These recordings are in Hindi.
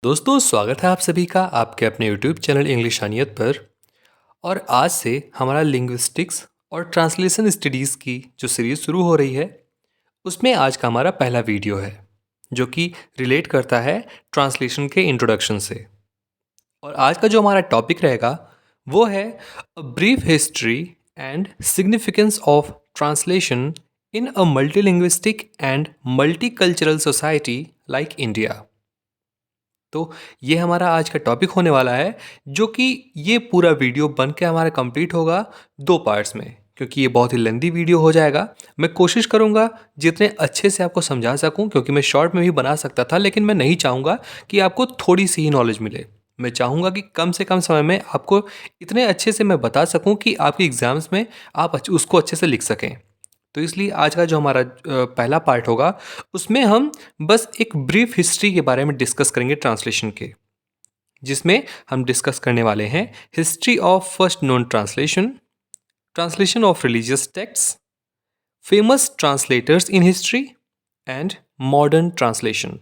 दोस्तों स्वागत है आप सभी का आपके अपने YouTube चैनल इंग्लिशानियत पर। और आज से हमारा लिंग्विस्टिक्स और ट्रांसलेशन स्टडीज़ की जो सीरीज़ शुरू हो रही है उसमें आज का हमारा पहला वीडियो है जो कि रिलेट करता है ट्रांसलेशन के इंट्रोडक्शन से। और आज का जो हमारा टॉपिक रहेगा वो है a brief history and significance of translation in a multilinguistic and multicultural society like India. तो ये हमारा आज का टॉपिक होने वाला है जो कि ये पूरा वीडियो बन के हमारा कंप्लीट होगा 2 पार्ट्स में, क्योंकि ये बहुत ही लेंदी वीडियो हो जाएगा। मैं कोशिश करूँगा जितने अच्छे से आपको समझा सकूँ, क्योंकि मैं शॉर्ट में भी बना सकता था, लेकिन मैं नहीं चाहूँगा कि आपको थोड़ी सी ही नॉलेज मिले। मैं चाहूँगा कि कम से कम समय में आपको इतने अच्छे से मैं बता सकूँ कि आपके एग्ज़ाम्स में आप उसको अच्छे से लिख सकें। तो इसलिए आज का जो हमारा पहला पार्ट होगा उसमें हम बस एक ब्रीफ हिस्ट्री के बारे में डिस्कस करेंगे ट्रांसलेशन के, जिसमें हम डिस्कस करने वाले हैं history of first known translation, translation of religious text, famous translators in history and modern translation.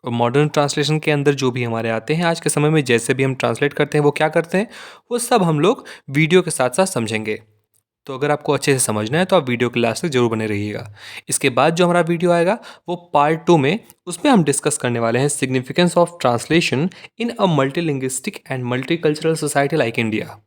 और मॉडर्न ट्रांसलेशन के अंदर जो भी हमारे आते हैं आज के समय में, जैसे भी हम ट्रांसलेट करते हैं वो क्या करते हैं, वो सब हम लोग वीडियो के साथ साथ समझेंगे। तो अगर आपको अच्छे से समझना है तो आप वीडियो के लास्ट तक जरूर बने रहिएगा। इसके बाद जो हमारा वीडियो आएगा वो पार्ट 2 में, उसमें हम डिस्कस करने वाले हैं significance of translation in a multilinguistic and multicultural society like India.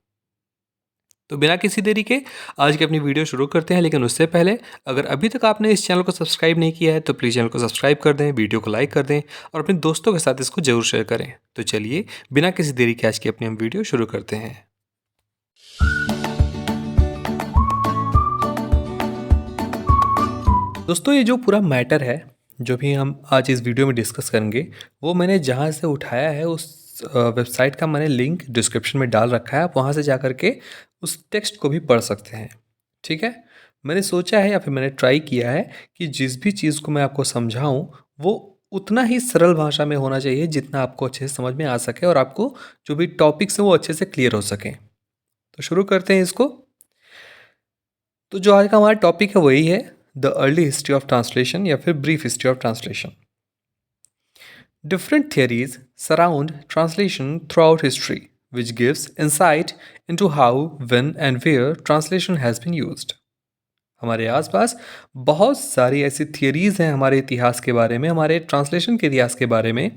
तो बिना किसी देरी के आज की अपनी वीडियो शुरू करते हैं, लेकिन उससे पहले अगर अभी तक आपने इस चैनल को सब्सक्राइब नहीं किया है तो प्लीज़ चैनल को सब्सक्राइब कर दें, वीडियो को लाइक कर दें और अपने दोस्तों के साथ इसको जरूर शेयर करें। तो चलिए बिना किसी देरी के आज की अपनी हम वीडियो शुरू करते हैं। दोस्तों ये जो पूरा मैटर है जो भी हम आज इस वीडियो में डिस्कस करेंगे वो मैंने जहाँ से उठाया है उस वेबसाइट का मैंने लिंक डिस्क्रिप्शन में डाल रखा है। आप वहाँ से जा कर के उस टेक्स्ट को भी पढ़ सकते हैं। ठीक है, मैंने सोचा है या फिर मैंने ट्राई किया है कि जिस भी चीज़ को मैं आपको समझाऊँ वो उतना ही सरल भाषा में होना चाहिए जितना आपको अच्छे से समझ में आ सके और आपको जो भी टॉपिक्स हैं वो अच्छे से क्लियर हो सकें। तो शुरू करते हैं इसको। तो जो आज का हमारा टॉपिक है वही है the early history of translation या फिर brief history of translation. Different theories surround translation throughout history, which gives insight into how, when, and where translation has been used. हमारे आसपास बहुत सारी ऐसी थियरीज हैं हमारे इतिहास के बारे में, हमारे ट्रांसलेशन के इतिहास के बारे में,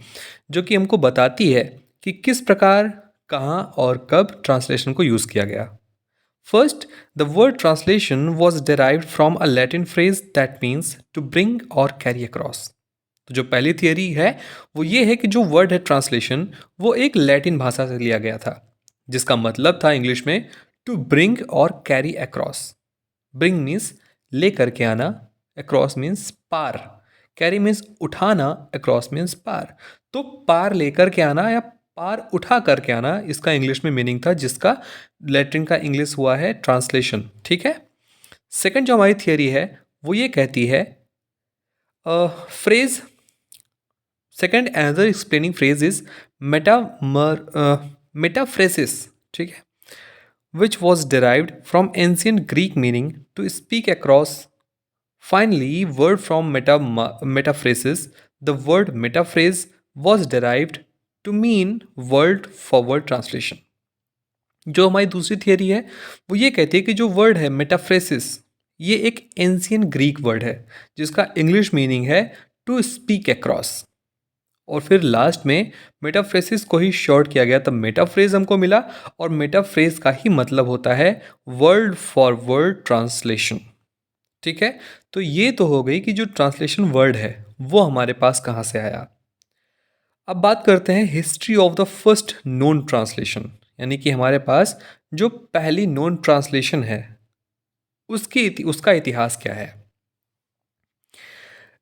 जो कि हमको बताती है कि किस प्रकार, कहाँ और कब ट्रांसलेशन को यूज़ किया गया। First, the word translation was derived from a Latin phrase that means to bring or carry across. तो जो पहली थियरी है वो ये है कि जो वर्ड है ट्रांसलेशन वो एक लैटिन भाषा से लिया गया था, जिसका मतलब था इंग्लिश में टू ब्रिंग और कैरी अक्रॉस। ब्रिंग मीन्स ले करके आना, अक्रॉस मीन्स पार, कैरी मीन्स उठाना, अक्रॉस मीन्स पार। तो पार लेकर के आना या पार उठा करके आना इसका इंग्लिश में मीनिंग था, जिसका लैटिन का इंग्लिश हुआ है ट्रांसलेशन। ठीक है। सेकंड जो हमारी थियरी है वो ये कहती है phrase second another explaining phrase is metaphrasis. ठीक है, which was derived from ancient Greek meaning to speak across. Finally, word from metaphrasis, the word metaphrase was derived to mean word for word translation. जो हमारी दूसरी थियरी है वो ये कहती है कि जो वर्ड है मेटाफ्रेसिस ये एक एंशियन ग्रीक वर्ड है जिसका इंग्लिश मीनिंग है टू स्पीक अक्रॉस। और फिर लास्ट में मेटाफ्रेसिस को ही शॉर्ट किया गया, तब मेटाफ्रेज हमको मिला और मेटाफ्रेज का ही मतलब होता है वर्ड फॉर वर्ड ट्रांसलेशन। ठीक है, तो ये तो हो गई कि जो ट्रांसलेशन वर्ड है वो हमारे पास कहाँ से आया। अब बात करते हैं history of the first known translation, यानी कि हमारे पास जो पहली नोन ट्रांसलेशन है उसका इतिहास क्या है।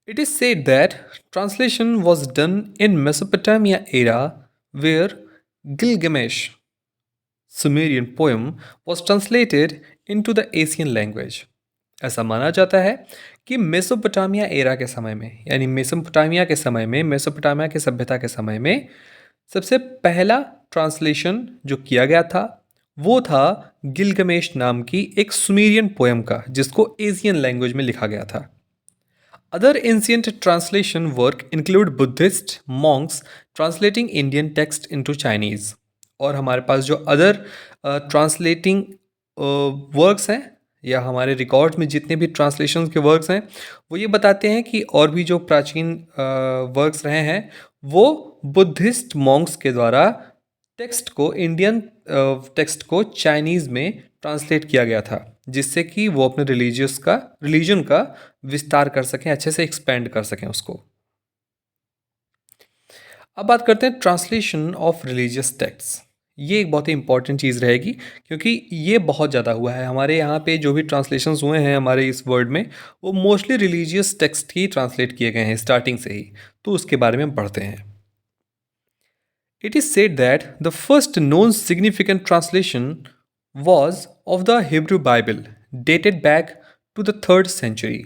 It is said that translation was done in Mesopotamia era where Gilgamesh Sumerian poem was translated into the Asian language. ऐसा माना जाता है कि मेसोपोटामिया एरा के समय में, यानी मेसोपोटामिया के समय में, मेसोपोटामिया के सभ्यता के समय में सबसे पहला ट्रांसलेशन जो किया गया था वो था गिलगमेश नाम की एक सुमेरियन पोएम का, जिसको एशियन लैंग्वेज में लिखा गया था। Other ancient translation work include Buddhist monks translating Indian text into Chinese. और हमारे पास जो अदर ट्रांसलेटिंग वर्क्स हैं या हमारे रिकॉर्ड्स में जितने भी ट्रांसलेशन के वर्क्स हैं वो ये बताते हैं कि और भी जो प्राचीन वर्क्स रहे हैं वो बुद्धिस्ट मॉन्क्स के द्वारा टेक्स्ट को इंडियन टेक्स्ट को चाइनीज़ में ट्रांसलेट किया गया था, जिससे कि वो अपने रिलीजन का विस्तार कर सकें, अच्छे से एक्सपेंड कर सकें उसको। अब बात करते हैं ट्रांसलेशन ऑफ रिलीजियस टेक्स्ट। ये एक बहुत ही इंपॉर्टेंट चीज़ रहेगी क्योंकि ये बहुत ज़्यादा हुआ है हमारे यहाँ पे। जो भी ट्रांसलेशंस हुए हैं हमारे इस वर्ड में वो मोस्टली रिलीजियस टेक्स्ट ही ट्रांसलेट किए गए हैं स्टार्टिंग से ही। तो उसके बारे में पढ़ते हैं। It is said that the first known significant translation was of the Hebrew Bible, dated back to the 3rd century.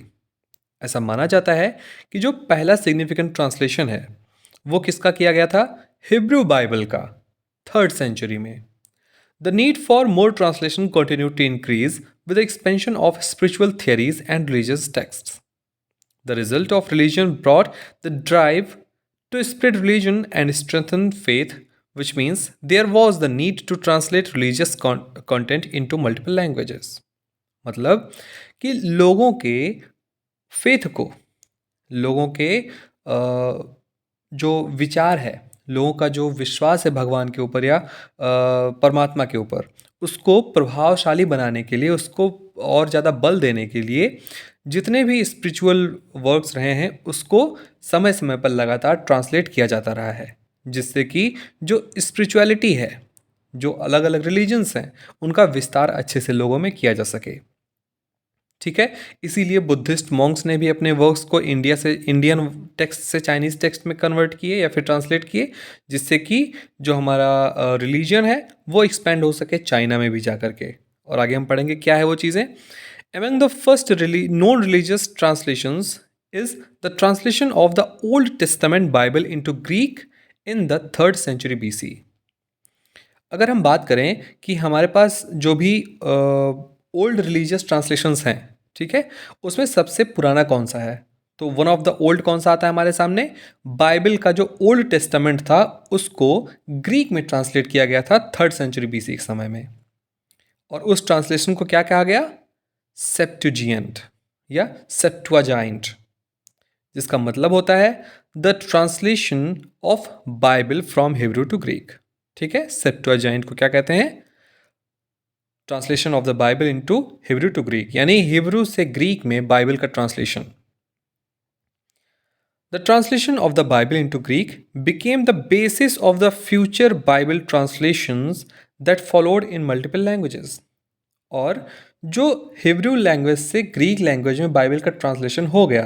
ऐसा माना जाता है कि जो पहला सिग्निफिकेंट ट्रांसलेशन है वो किसका किया गया था? हिब्रू बाइबल का, 3rd सेंचुरी में। The need for more translation continued to increase with the expansion of spiritual theories and religious texts. The result of religion brought the drive to spread religion and strengthen faith, which means there was the need to translate religious content into multiple languages. मतलब कि लोगों के फेथ को, लोगों के जो विचार है, लोगों का जो विश्वास है भगवान के ऊपर या परमात्मा के ऊपर, उसको प्रभावशाली बनाने के लिए, उसको और ज़्यादा बल देने के लिए जितने भी स्पिरिचुअल वर्क्स रहे हैं उसको समय समय पर लगातार ट्रांसलेट किया जाता रहा है, जिससे कि जो स्पिरिचुअलिटी है, जो अलग अलग रिलीजन्स हैं, उनका विस्तार अच्छे से लोगों में किया जा सके। ठीक है, इसीलिए बुद्धिस्ट मॉन्क्स ने भी अपने वर्क्स को इंडियन टेक्स्ट से चाइनीज़ टेक्स्ट में कन्वर्ट किए या फिर ट्रांसलेट किए, जिससे कि जो हमारा रिलीजन है वो एक्सपेंड हो सके चाइना में भी जा कर के। और आगे हम पढ़ेंगे क्या है वो चीज़ें। Among the first known religious translations is the translation of the Old Testament Bible into Greek in the 3rd century BC. अगर हम बात करें कि हमारे पास जो भी ओल्ड रिलीजियस ट्रांसलेशंस हैं, ठीक है, उसमें सबसे पुराना कौन सा है? तो वन ऑफ द ओल्ड कौन सा आता है हमारे सामने? बाइबल का जो ओल्ड टेस्टामेंट था उसको ग्रीक में ट्रांसलेट किया गया था 3rd सेंचुरी बीसी के समय में। और उस ट्रांसलेशन को क्या कहा गया? सेप्टुजिएंट या सेप्टुअजाइंट, जिसका मतलब होता है the translation of Bible from Hebrew to Greek. ठीक है, सेप्टुअजाइंट को क्या कहते हैं? Translation of the Bible into Hebrew to Greek, यानी हिब्रू से ग्रीक में बाइबल का translation. The translation of the Bible into Greek became the basis of the future Bible translations that followed in multiple languages. और जो हिब्रू लैंग्वेज से ग्रीक लैंग्वेज में बाइबल का ट्रांसलेशन हो गया,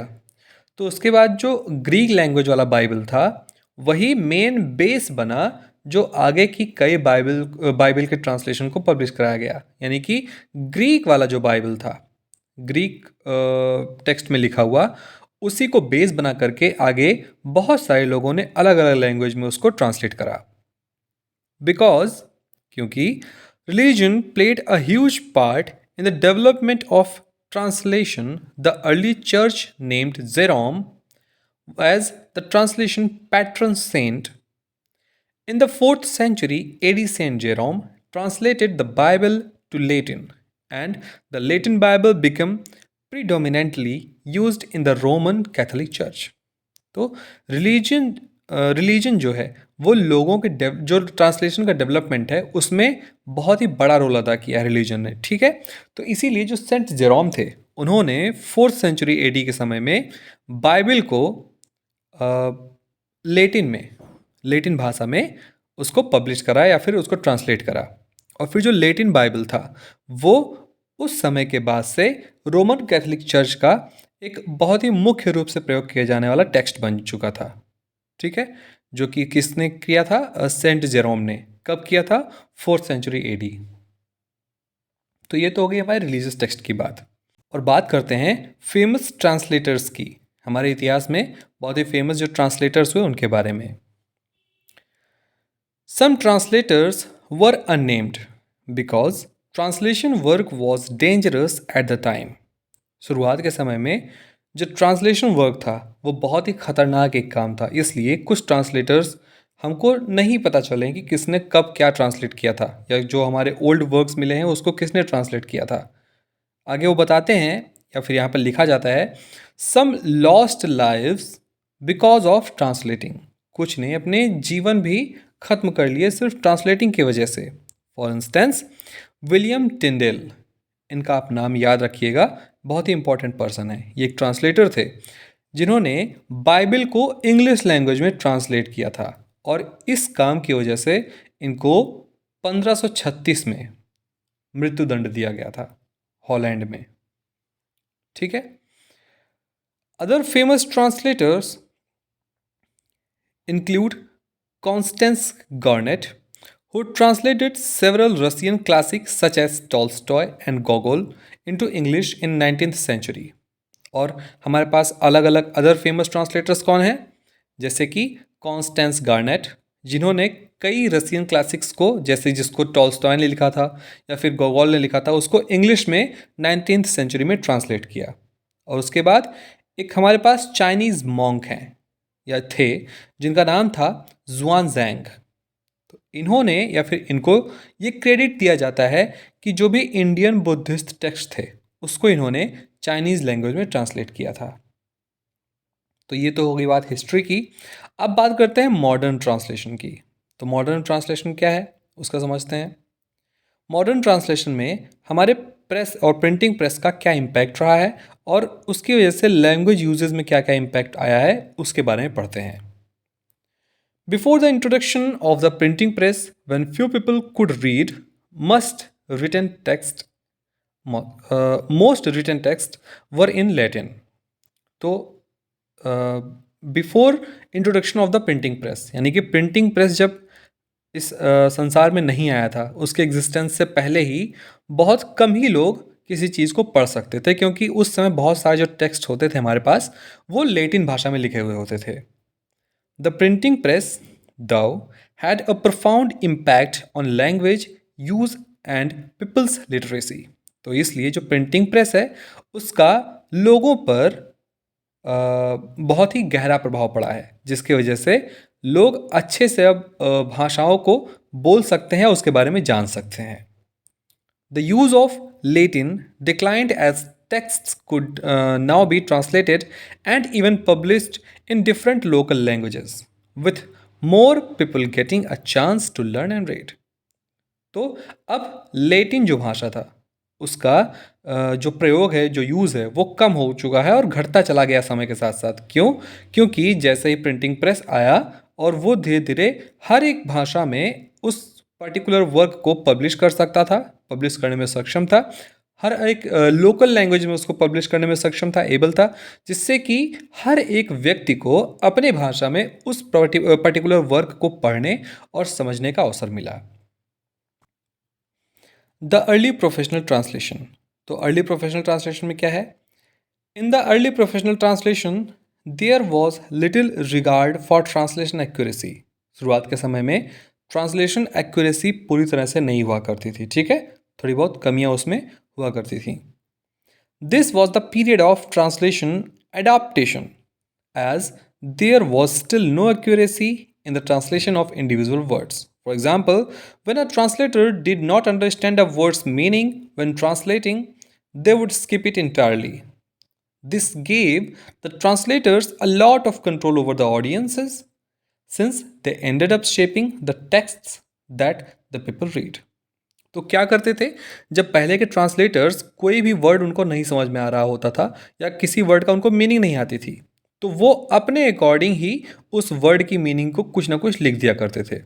तो उसके बाद जो ग्रीक लैंग्वेज वाला बाइबल था वही मेन बेस बना जो आगे की कई बाइबल के ट्रांसलेशन को पब्लिश कराया गया। यानी कि ग्रीक वाला जो बाइबल था, ग्रीक टेक्स्ट में लिखा हुआ, उसी को बेस बना करके आगे बहुत सारे लोगों ने अलग अलग लैंग्वेज में उसको ट्रांसलेट करा। बिकॉज क्योंकि religion played a huge part in the development of translation. The early church named Jerome as the translation patron saint. In the 4th century AD, Saint Jerome translated the Bible to Latin, and the Latin Bible became predominantly used in the Roman Catholic Church. तो रिलीजन जो है वो लोगों के जो ट्रांसलेशन का डेवलपमेंट है उसमें बहुत ही बड़ा रोल अदा किया है रिलीजन ने। ठीक है, तो इसीलिए जो सेंट जेरोम थे उन्होंने 4th सेंचुरी एडी के समय में बाइबल को लेटिन भाषा में उसको पब्लिश करा या फिर उसको ट्रांसलेट करा। और फिर जो लेटिन बाइबल था वो उस समय के बाद से रोमन कैथोलिक चर्च का एक बहुत ही मुख्य रूप से प्रयोग किया जाने वाला टेक्स्ट बन चुका था। ठीक है, जो कि किसने किया था? सेंट जेरोम ने। कब किया था? 4th century AD. तो ये तो हो गई हमारे रिलीजियस टेक्स्ट की बात। और बात करते हैं फेमस ट्रांसलेटर्स की। हमारे इतिहास में बहुत ही फेमस जो ट्रांसलेटर्स हुए उनके बारे में। Some translators were unnamed because translation work was dangerous at the time. शुरुआत के समय में जो ट्रांसलेशन वर्क था वो बहुत ही ख़तरनाक एक काम था, इसलिए कुछ ट्रांसलेटर्स हमको नहीं पता चले कि किसने कब क्या ट्रांसलेट किया था, या जो हमारे ओल्ड वर्क्स मिले हैं उसको किसने ट्रांसलेट किया था। आगे वो बताते हैं, या फिर यहाँ पर लिखा जाता है, some lost lives because of translating. कुछ ने अपने जीवन भी खत्म कर लिए सिर्फ ट्रांसलेटिंग की वजह से। फॉर इंस्टेंस विलियम टिंडेल, इनका आप नाम याद रखिएगा, बहुत ही इंपॉर्टेंट पर्सन है। ये एक ट्रांसलेटर थे जिन्होंने बाइबल को इंग्लिश लैंग्वेज में ट्रांसलेट किया था, और इस काम की वजह से इनको 1536 में मृत्युदंड दिया गया था हॉलैंड में। ठीक है। Other famous translators include Constance Garnett, who translated several Russian classics such as Tolstoy and Gogol into English in 19th century. और हमारे पास अलग अलग अदर फेमस ट्रांसलेटर्स कौन हैं, जैसे कि कॉन्स्टेंस गार्नेट, जिन्होंने कई रशियन क्लासिक्स को, जैसे जिसको टॉल्स्टॉय ने लिखा था या फिर गोगोल ने लिखा था, उसको इंग्लिश में 19th सेंचुरी में ट्रांसलेट किया। और उसके बाद एक हमारे पास चाइनीज़ मॉन्क हैं या थे, जिनका नाम था जुआन जैंग। तो इन्होंने, या फिर इनको ये क्रेडिट दिया जाता है कि जो भी इंडियन बुद्धिस्ट टेक्स्ट थे उसको इन्होंने चाइनीज़ लैंग्वेज में ट्रांसलेट किया था। तो ये तो हो गई बात हिस्ट्री की। अब बात करते हैं मॉडर्न ट्रांसलेशन की। तो मॉडर्न ट्रांसलेशन क्या है उसका समझते हैं। मॉडर्न ट्रांसलेशन में हमारे प्रेस और प्रिंटिंग प्रेस का क्या इम्पैक्ट रहा है, और उसकी वजह से लैंग्वेज यूजेस में क्या क्या इम्पैक्ट आया है उसके बारे में पढ़ते हैं। Before the introduction of the printing press, when few people could read must written text most written text were in Latin. तो before introduction of the printing press, यानी कि प्रिंटिंग प्रेस जब इस संसार में नहीं आया था, उसके एग्जिस्टेंस से पहले ही बहुत कम ही लोग किसी चीज़ को पढ़ सकते थे, क्योंकि उस समय बहुत सारे जो टेक्स्ट होते थे हमारे पास वो लैटिन भाषा में लिखे हुए होते थे। The printing press though had a profound impact on language use and people's literacy. तो इसलिए जो प्रिंटिंग प्रेस है उसका लोगों पर बहुत ही गहरा प्रभाव पड़ा है, जिसकी वजह से लोग अच्छे से अब भाषाओं को बोल सकते हैं, उसके बारे में जान सकते हैं। The use of Latin declined as texts could now be translated and even published in different local languages, with more people getting a chance to learn and read. तो अब लेटिन जो भाषा था उसका जो प्रयोग है, जो यूज़ है, वो कम हो चुका है और घटता चला गया समय के साथ साथ। क्यों? क्योंकि जैसे ही प्रिंटिंग प्रेस आया और वो धीरे धीरे हर एक भाषा में उस पर्टिकुलर वर्क को पब्लिश कर सकता था, पब्लिश करने में सक्षम था, हर एक लोकल लैंग्वेज में उसको पब्लिश करने में सक्षम था, एबल था, जिससे कि हर एक व्यक्ति को अपने भाषा में उस पर्टिकुलर वर्क को पढ़ने और समझने का अवसर मिला। The early professional translation. तो अर्ली प्रोफेशनल ट्रांसलेशन में क्या है? In the early professional translation there was little regard for translation accuracy. शुरुआत के समय में ट्रांसलेशन एक्यूरेसी पूरी तरह से नहीं हुआ करती थी, ठीक है, थोड़ी बहुत कमियां उसमें हुआ करती थी। This was the period of translation adaptation, as there was still no accuracy in the translation of individual words. For example, when a translator did not understand a word's meaning when translating, they would skip it entirely. This gave the translators a lot of control over the audiences, since they ended up shaping the texts that the people read. तो क्या करते थे, जब पहले के ट्रांसलेटर्स कोई भी वर्ड उनको नहीं समझ में आ रहा होता था या किसी वर्ड का उनको मीनिंग नहीं आती थी, तो वो अपने अकॉर्डिंग ही उस वर्ड की मीनिंग को कुछ ना कुछ लिख दिया करते थे,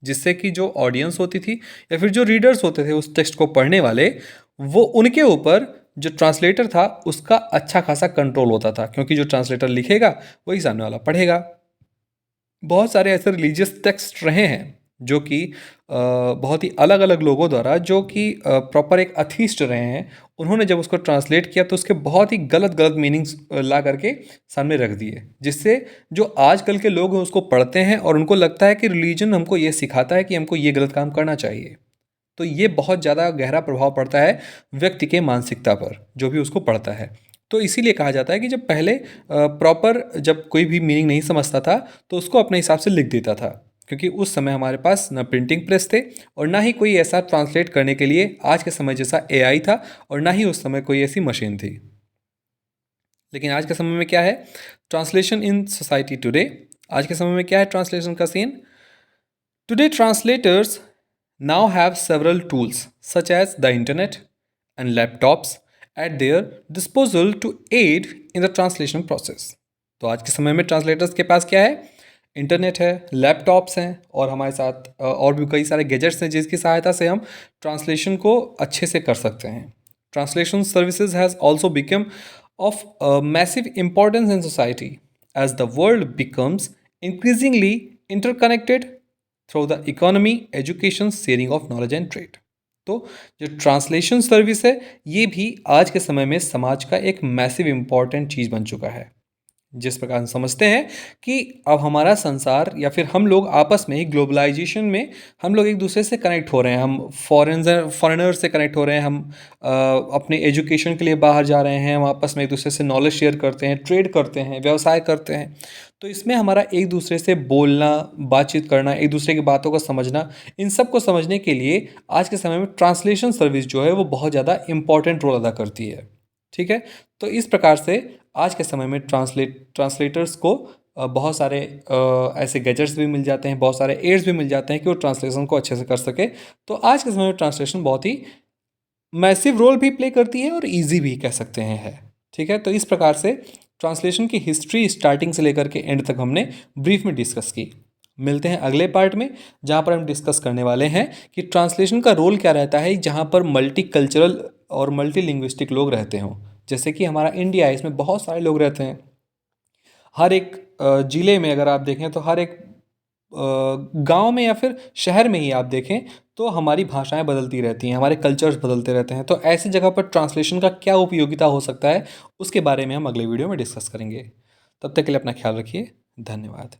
जिससे कि जो ऑडियंस होती थी या फिर जो रीडर्स होते थे उस टेक्स्ट को पढ़ने वाले, वो उनके ऊपर जो ट्रांसलेटर था उसका अच्छा खासा कंट्रोल होता था, क्योंकि जो ट्रांसलेटर लिखेगा वही सामने वाला पढ़ेगा। बहुत सारे ऐसे रिलीजियस टेक्स्ट रहे हैं जो कि बहुत ही अलग अलग लोगों द्वारा, जो कि प्रॉपर एक अथीस्ट रहे हैं, उन्होंने जब उसको ट्रांसलेट किया तो उसके बहुत ही गलत गलत मीनिंग्स ला करके सामने रख दिए, जिससे जो आजकल के लोग हैं उसको पढ़ते हैं और उनको लगता है कि रिलीजन हमको ये सिखाता है कि हमको ये गलत काम करना चाहिए। तो ये बहुत ज़्यादा गहरा प्रभाव पड़ता है व्यक्ति के मानसिकता पर, जो भी उसको पढ़ता है। तो इसीलिए कहा जाता है कि जब पहले प्रॉपर जब कोई भी मीनिंग नहीं समझता था तो उसको अपने हिसाब से लिख देता था, क्योंकि उस समय हमारे पास ना प्रिंटिंग प्रेस थे और ना ही कोई ऐसा ट्रांसलेट करने के लिए आज के समय जैसा एआई था और ना ही उस समय कोई ऐसी मशीन थी। लेकिन आज के समय में क्या है, ट्रांसलेशन इन सोसाइटी टुडे, आज के समय में क्या है ट्रांसलेशन का scene. Today translators now have several tools such as the internet and laptops at their disposal to aid in the translation process। तो आज के समय में ट्रांसलेटर्स के पास क्या है, इंटरनेट है, लैपटॉप्स हैं और हमारे साथ और भी कई सारे गैजेट्स हैं जिसकी सहायता से हम ट्रांसलेशन को अच्छे से कर सकते हैं। Translation services has also become of massive importance in society as the world becomes increasingly interconnected through the economy, education, sharing of knowledge and trade. तो जो ट्रांसलेशन सर्विस है ये भी आज के समय में समाज का एक मैसिव इम्पॉर्टेंट चीज़ बन चुका है। जिस प्रकार हम समझते हैं कि अब हमारा संसार या फिर हम लोग आपस में ग्लोबलाइजेशन में हम लोग एक दूसरे से कनेक्ट हो रहे हैं, हम फॉरेनर से कनेक्ट हो रहे हैं, हम अपने एजुकेशन के लिए बाहर जा रहे हैं, हम आपस में एक दूसरे से नॉलेज शेयर करते हैं, ट्रेड करते हैं, व्यवसाय करते हैं। तो इसमें हमारा एक दूसरे से बोलना, बातचीत करना, एक दूसरे की बातों को समझना, इन सब को समझने के लिए आज के समय में ट्रांसलेशन सर्विस जो है वो बहुत ज़्यादा इम्पॉर्टेंट रोल अदा करती है। ठीक है, तो इस प्रकार से आज के समय में ट्रांसलेटर्स को बहुत सारे ऐसे गैजेट्स भी मिल जाते हैं, बहुत सारे एड्स भी मिल जाते हैं कि वो ट्रांसलेशन को अच्छे से कर सके। तो आज के समय में ट्रांसलेशन बहुत ही मैसिव रोल भी प्ले करती है और इजी भी कह सकते हैं है। ठीक है, तो इस प्रकार से ट्रांसलेशन की हिस्ट्री स्टार्टिंग से लेकर के एंड तक हमने ब्रीफ में डिस्कस की। मिलते हैं अगले पार्ट में जहाँ पर हम डिस्कस करने वाले हैं कि ट्रांसलेशन का रोल क्या रहता है जहाँ पर मल्टी कल्चरल और मल्टी लिंग्विस्टिक लोग रहते हों। जैसे कि हमारा इंडिया है, इसमें बहुत सारे लोग रहते हैं। हर एक ज़िले में अगर आप देखें तो हर एक गांव में या फिर शहर में ही आप देखें तो हमारी भाषाएं बदलती रहती हैं, हमारे कल्चर्स बदलते रहते हैं। तो ऐसी जगह पर ट्रांसलेशन का क्या उपयोगिता हो सकता है उसके बारे में हम अगले वीडियो में डिस्कस करेंगे। तब तक के लिए अपना ख्याल रखिए। धन्यवाद।